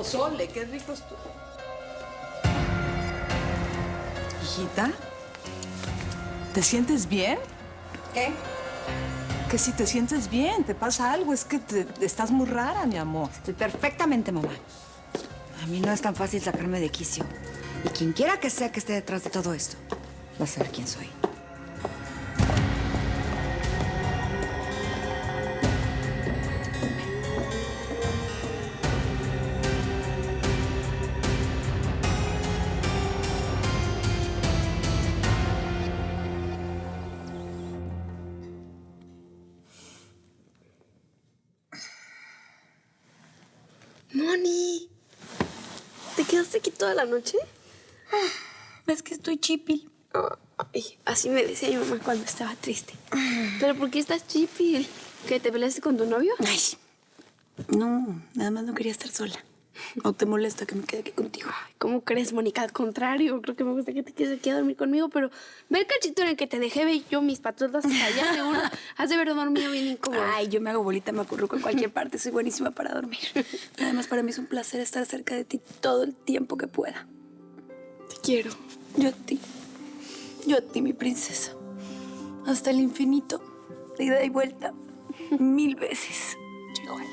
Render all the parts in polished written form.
pozole, qué rico estuvo. Hijita, ¿te sientes bien? ¿Qué? Que si te sientes bien, te pasa algo, es que estás muy rara, mi amor. Estoy perfectamente, mamá. A mí no es tan fácil sacarme de quicio. Y quien quiera que sea que esté detrás de todo esto, va a saber quién soy. Moni, ¿te quedaste aquí toda la noche? Es que estoy chipil. Ay, así me decía mi mamá cuando estaba triste. ¿Pero por qué estás chipil? ¿Que te peleaste con tu novio? Ay, no, nada más no quería estar sola. ¿O te molesta que me quede aquí contigo? Ay, ¿cómo crees, Mónica? Al contrario, creo que me gusta que te quedes aquí a dormir conmigo, pero ve el cachito en el que te dejé, ve yo mis patotas hasta allá, seguro. Has de haber dormido bien incómodo. Ay, yo me hago bolita, me acurruco en cualquier parte. Soy buenísima para dormir. Además, para mí es un placer estar cerca de ti todo el tiempo que pueda. Te quiero. Yo a ti. Yo a ti, mi princesa. Hasta el infinito. De ida y vuelta. 1000 veces. Yo igual.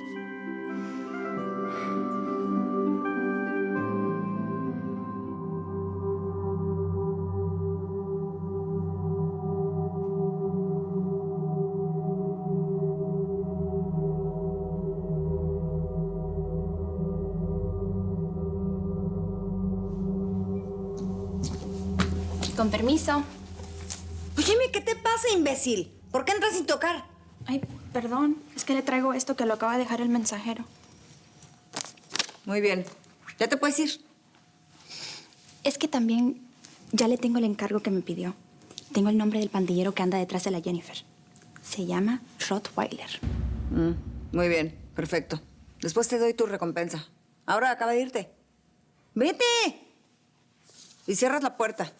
Con permiso. Óyeme, ¿qué te pasa, imbécil? ¿Por qué entras sin tocar? Ay, perdón. Es que le traigo esto que lo acaba de dejar el mensajero. Muy bien. ¿Ya te puedes ir? Es que también ya le tengo el encargo que me pidió. Tengo el nombre del pandillero que anda detrás de la Jennifer. Se llama Rottweiler. Muy bien, perfecto. Después te doy tu recompensa. Ahora acaba de irte. ¡Vete! Y cierras la puerta.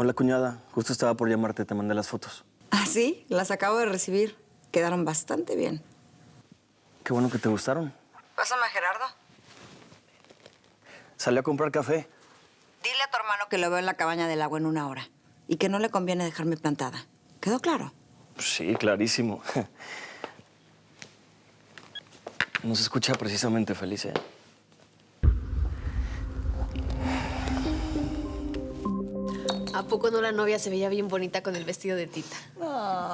Hola, cuñada. Justo estaba por llamarte, te mandé las fotos. ¿Ah, sí? Las acabo de recibir. Quedaron bastante bien. Qué bueno que te gustaron. Pásame a Gerardo. Salió a comprar café. Dile a tu hermano que lo veo en la cabaña del agua en 1 hora. Y que no le conviene dejarme plantada. ¿Quedó claro? Sí, clarísimo. No se escucha precisamente feliz, ¿eh? ¿A poco no la novia se veía bien bonita con el vestido de Tita?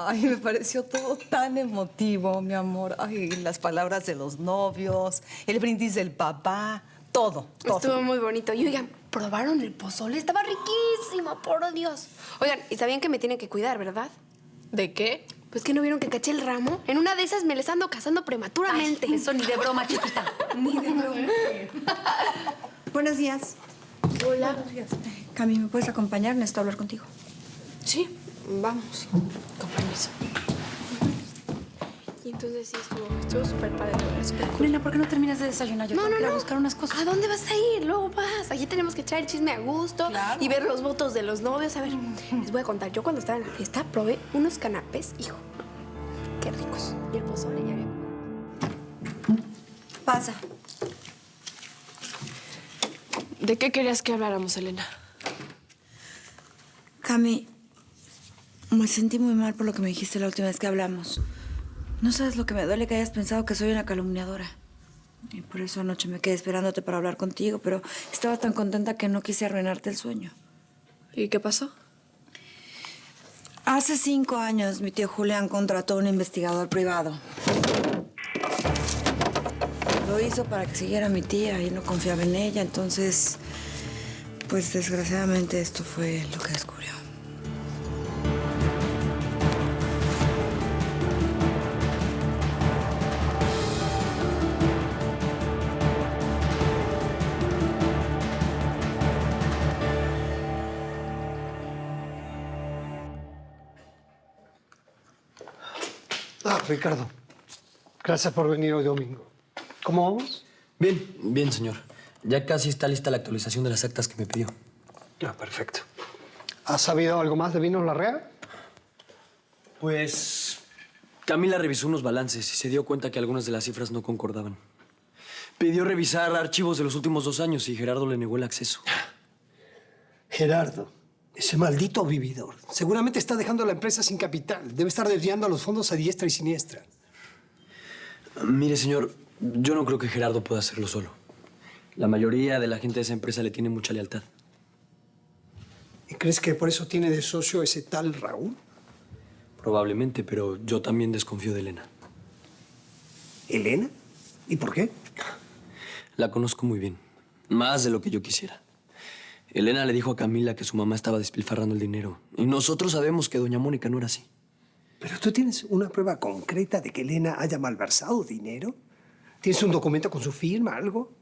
Ay, me pareció todo tan emotivo, mi amor. Ay, las palabras de los novios, el brindis del papá, todo. Estuvo muy bonito. Y oigan, ¿probaron el pozole? Estaba riquísimo, por Dios. Oigan, y sabían que me tienen que cuidar, ¿verdad? ¿De qué? Pues que no vieron que caché el ramo. En una de esas me les ando casando prematuramente. Ay, eso ni de broma, chiquita. Ni de broma. Buenos días. Hola. Cami, ¿me puedes acompañar? Necesito hablar contigo. Sí, vamos. Con permiso. Y entonces sí, estuvo súper padre. Súper cool. Nena, ¿por qué no terminas de desayunar? Yo tengo que ir a buscar unas cosas. ¿A dónde vas a ir? Luego vas. Allí tenemos que echar el chisme a gusto y ver los votos de los novios. A ver, les voy a contar. Yo cuando estaba en la fiesta probé unos canapés, hijo. Qué ricos. Y el pozole ya había comido. Pasa. ¿De qué querías que habláramos, Elena? Cami, me sentí muy mal por lo que me dijiste la última vez que hablamos. No sabes lo que me duele que hayas pensado que soy una calumniadora. Y por eso anoche me quedé esperándote para hablar contigo, pero estaba tan contenta que no quise arruinarte el sueño. ¿Y qué pasó? Hace 5 años mi tío Julián contrató a un investigador privado. Lo hizo para que siguiera a mi tía y no confiaba en ella, entonces, pues desgraciadamente esto fue lo que descubrió. Ricardo. Gracias por venir hoy domingo. ¿Cómo vamos? Bien, bien, señor. Ya casi está lista la actualización de las actas que me pidió. Ah, perfecto. ¿Has sabido algo más de Vinos Larrea? Pues Camila revisó unos balances y se dio cuenta que algunas de las cifras no concordaban. Pidió revisar archivos de los últimos 2 años y Gerardo le negó el acceso. Gerardo, ese maldito vividor. Seguramente está dejando la empresa sin capital. Debe estar desviando los fondos a diestra y siniestra. Mire, señor, yo no creo que Gerardo pueda hacerlo solo. La mayoría de la gente de esa empresa le tiene mucha lealtad. ¿Y crees que por eso tiene de socio ese tal Raúl? Probablemente, pero yo también desconfío de Elena. ¿Elena? ¿Y por qué? La conozco muy bien. Más de lo que yo quisiera. Elena le dijo a Camila que su mamá estaba despilfarrando el dinero. Y nosotros sabemos que doña Mónica no era así. ¿Pero tú tienes una prueba concreta de que Elena haya malversado dinero? ¿Tienes un documento con su firma, algo?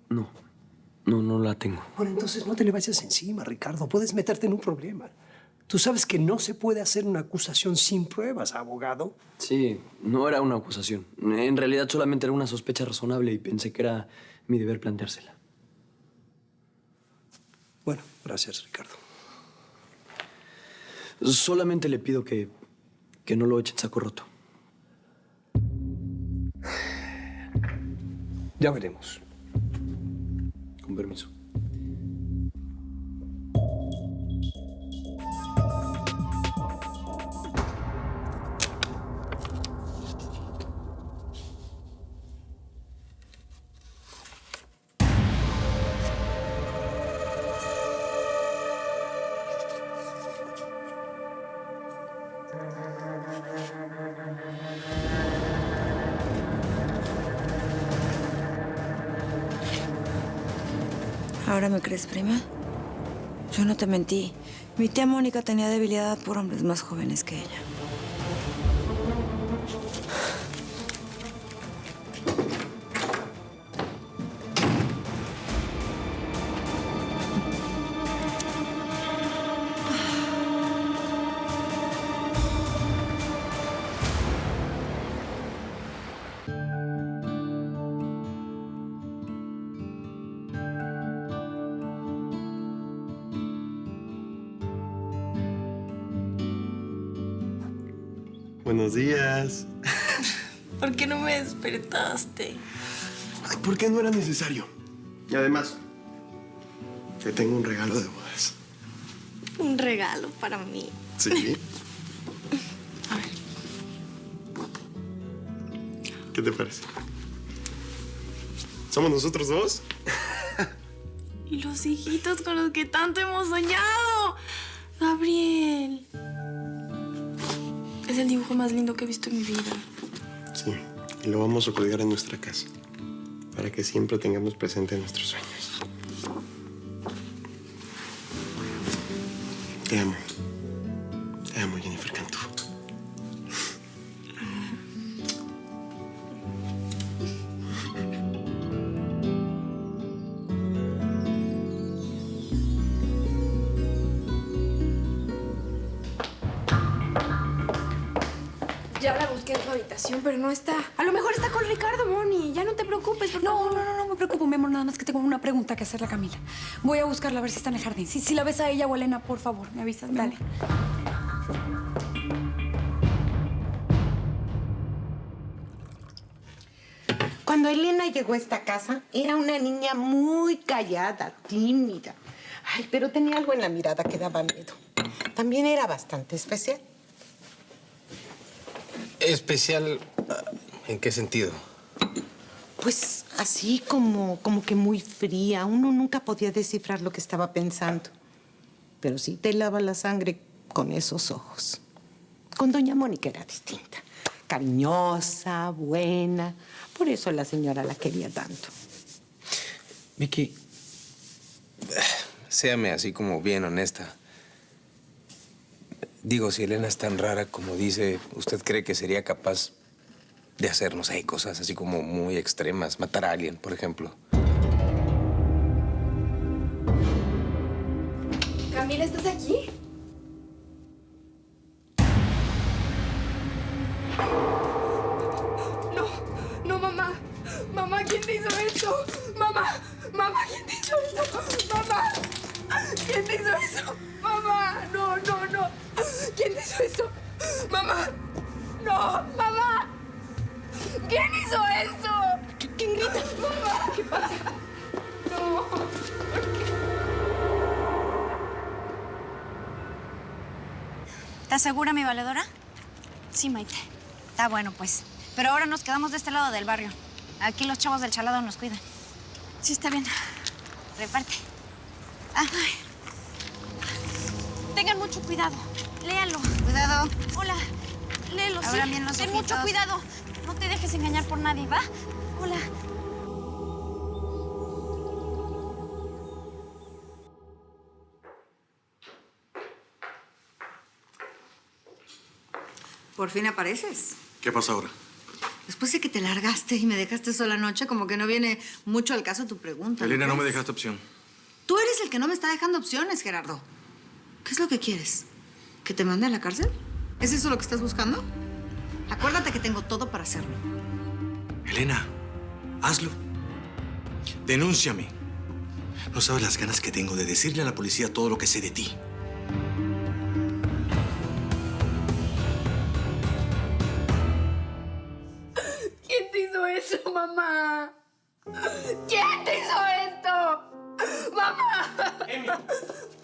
No la tengo. Bueno, entonces no te le vayas encima, Ricardo. Puedes meterte en un problema. Tú sabes que no se puede hacer una acusación sin pruebas, abogado. Sí, no era una acusación. En realidad solamente era una sospecha razonable y pensé que era mi deber planteársela. Bueno, gracias, Ricardo. Solamente le pido que no lo echen saco roto. Ya veremos. Con permiso. ¿Ahora me crees, prima? Yo no te mentí. Mi tía Mónica tenía debilidad por hombres más jóvenes que ella. Buenos días. ¿Por qué no me despertaste? Ay, ¿por qué no era necesario? Y además, te tengo un regalo de bodas. Un regalo para mí. Sí. A ver. ¿Qué te parece? ¿Somos nosotros dos? Y los hijitos con los que tanto hemos soñado. Gabriel. Es el dibujo más lindo que he visto en mi vida. Sí. Y lo vamos a colgar en nuestra casa. Para que siempre tengamos presente nuestros sueños. Te amo. Te amo, Jennifer Cantú. Ya la busqué en su habitación, pero no está. A lo mejor está con Ricardo, Moni. Ya no te preocupes, por favor. No me preocupo, mi amor. Nada más que tengo una pregunta que hacerle a Camila. Voy a buscarla a ver si está en el jardín. Si la ves a ella o a Elena, por favor, me avisas. mi Dale. amor. Cuando Elena llegó a esta casa, era una niña muy callada, tímida. Ay, pero tenía algo en la mirada que daba miedo. También era bastante especial. ¿Especial en qué sentido? Pues así como que muy fría. Uno nunca podía descifrar lo que estaba pensando. Pero sí te lava la sangre con esos ojos. Con doña Mónica era distinta. Cariñosa, buena. Por eso la señora la quería tanto. Vicky, séame así como bien honesta. Digo, si Elena es tan rara como dice, ¿usted cree que sería capaz de hacer, no sé, cosas así como muy extremas? Matar a alguien, por ejemplo. Camila, ¿estás aquí? Mamá, ¿quién te hizo esto? Mamá, mamá, ¿quién te hizo esto? Mamá, ¿quién te hizo eso? Mamá, no, no, no. ¿Quién te hizo esto? Mamá, no, mamá. ¿Quién hizo eso? ¿Quién grita? Mamá, ¿qué pasa? No. ¿Estás segura, mi valedora? Sí, Maite. Está bueno, pues. Pero ahora nos quedamos de este lado del barrio. Aquí los chavos del chalado nos cuidan. Sí, está bien. Reparte. Ay. Tengan mucho cuidado. Léanlo. Cuidado. Hola. Léelo, Abran sí. bien los Ten ojitos. mucho cuidado. No te dejes engañar por nadie, ¿va? Hola. Por fin apareces. ¿Qué pasa ahora? Después de que te largaste y me dejaste sola anoche, como que no viene mucho al caso tu pregunta. Elena, no me crees? dejaste opción. Tú eres el que no me está dejando opciones, Gerardo. ¿Qué es lo que quieres? ¿Que te mande a la cárcel? ¿Es eso lo que estás buscando? Acuérdate que tengo todo para hacerlo. Elena, hazlo. Denúnciame. No sabes las ganas que tengo de decirle a la policía todo lo que sé de ti. ¿Quién te hizo eso, mamá? ¿Quién te hizo esto? ¡Mamá!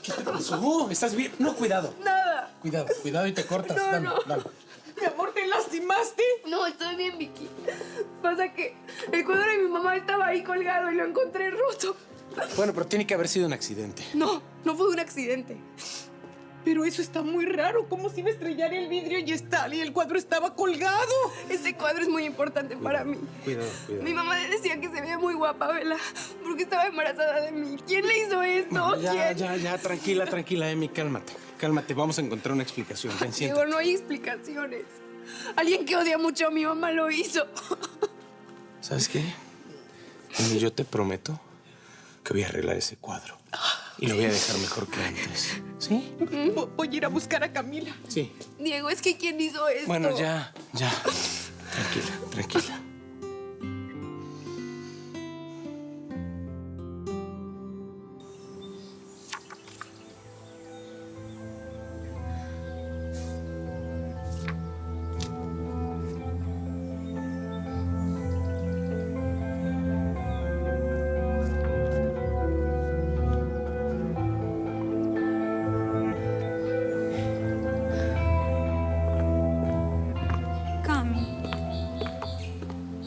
¿Qué te pasó? ¿Estás bien? No, cuidado. Nada. Cuidado, cuidado y te cortas. No, dame, no. dame. Mi amor, ¿te lastimaste? No, estoy bien, Vicky. Pasa que el cuadro de mi mamá estaba ahí colgado y lo encontré roto. Bueno, pero tiene que haber sido un accidente. No, no fue un accidente. Pero eso está muy raro, como si me estrellara el vidrio y el cuadro estaba colgado. Ese cuadro es muy importante para mí. Cuidado, cuidado. Mi mamá decía que se veía muy guapa, Vela, porque estaba embarazada de mí. ¿Quién le hizo esto? ¿Quién? Ya, tranquila, Emi, cálmate. Cálmate, vamos a encontrar una explicación. Ven, siéntate. Digo, no hay explicaciones. Alguien que odia mucho a mi mamá lo hizo. ¿Sabes qué? Emi, yo te prometo que voy a arreglar ese cuadro. Y lo voy a dejar mejor que antes. ¿Sí? Voy a ir a buscar a Camila. Sí. Diego, es que ¿quién hizo esto? Bueno, ya. Tranquila.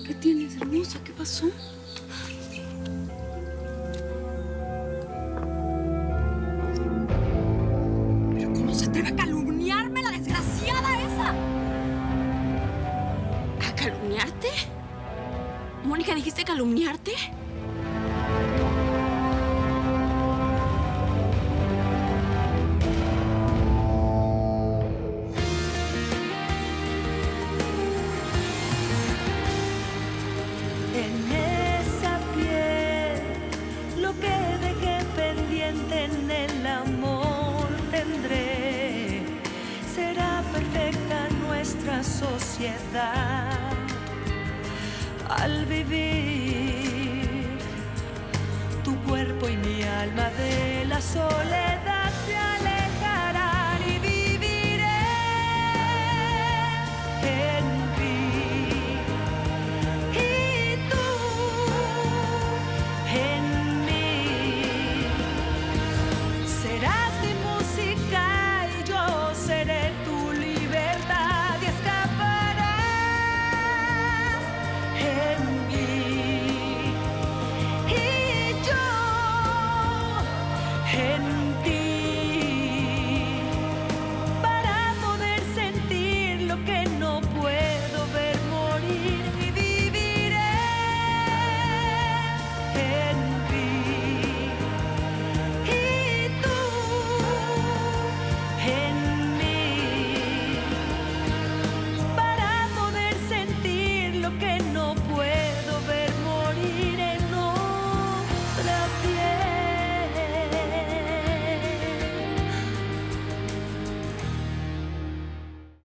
¿Qué tienes, hermosa? ¿Qué pasó? ¿Pero cómo se atreve a calumniarme, la desgraciada esa? ¿A calumniarte? Mónica, ¿dijiste calumniarte? En esa piel, lo que dejé pendiente en el amor tendré. Será perfecta nuestra sociedad al vivir tu cuerpo y mi alma de la soledad.